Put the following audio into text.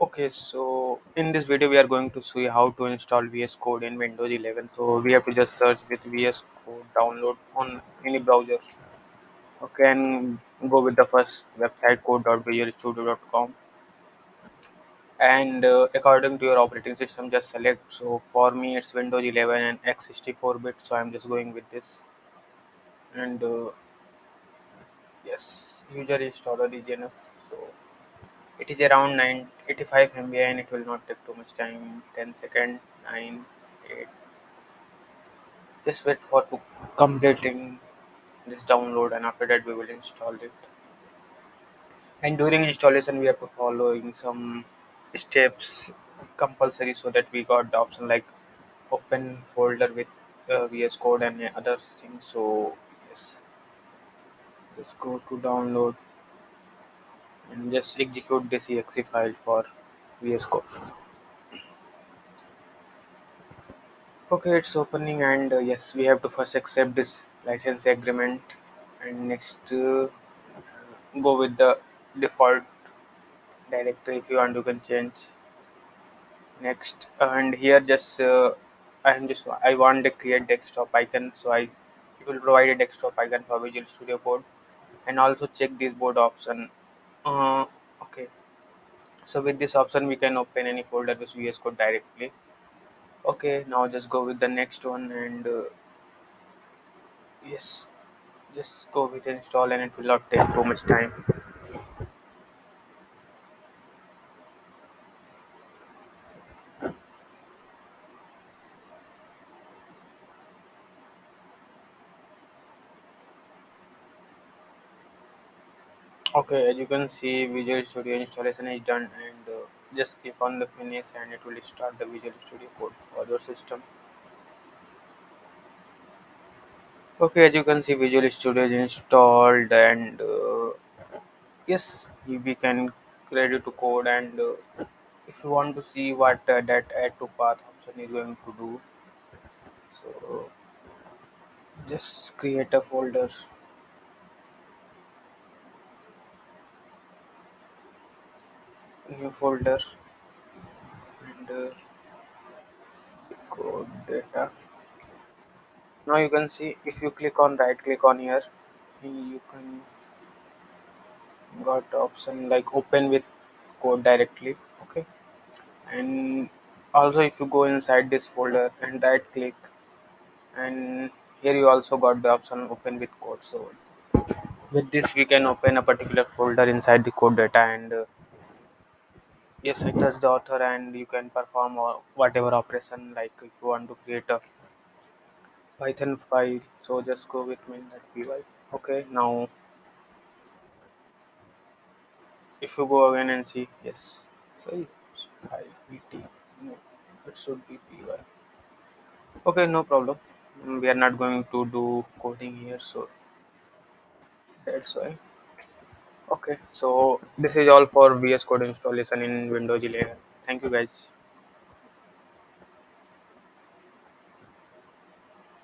Okay, so in this video we are going to see how to install VS Code in Windows 11. So we have to just search with VS Code download on any browser. Okay, and go with the first website code.visualstudio.com, and according to your operating system just select. So for me it's Windows 11 and x64 bit, so I'm just going with this. And yes, user installer is enough. So it is around 985 MB and it will not take too much time. 10 second, 9, 8. Just wait for to completing this download, and after that we will install it. And during installation we have to following some steps compulsory, so that we got the option like open folder with VS Code and other things. So yes, just go to download and just execute this exe file for VS Code. Okay, it's opening, and yes, we have to first accept this license agreement, and next go with the default directory. If you want, you can change next. And here just I want to create desktop icon, so I it will provide a desktop icon for Visual Studio Code, and also check this board option. uh, okay, so with this option we can open any folder with VS Code directly. Okay, now just go with the next one, and yes, just go with install, and it will not take too much time. Okay, as you can see, Visual Studio installation is done, and just click on the finish, and it will start the Visual Studio Code for your system. Okay, as you can see, Visual Studio is installed, and yes, we can ready to code. And if you want to see what that add to path option is going to do, so just create a folder, new folder, and code data. Now you can see, if you click on right click on here, you can got the option like open with code directly. Okay, and also if you go inside this folder and right click, and here you also got the option open with code. So with this we can open a particular folder inside the code data, and yes, I touch the author, and you can perform whatever operation, like if you want to create a Python file, so just go with main.py. Okay, now if you go again and see, yes, so it's pt, no, it should be py. Okay, no problem. We are not going to do coding here, so that's why. Okay, so this is all for VS Code installation in Windows 11. Thank you, guys.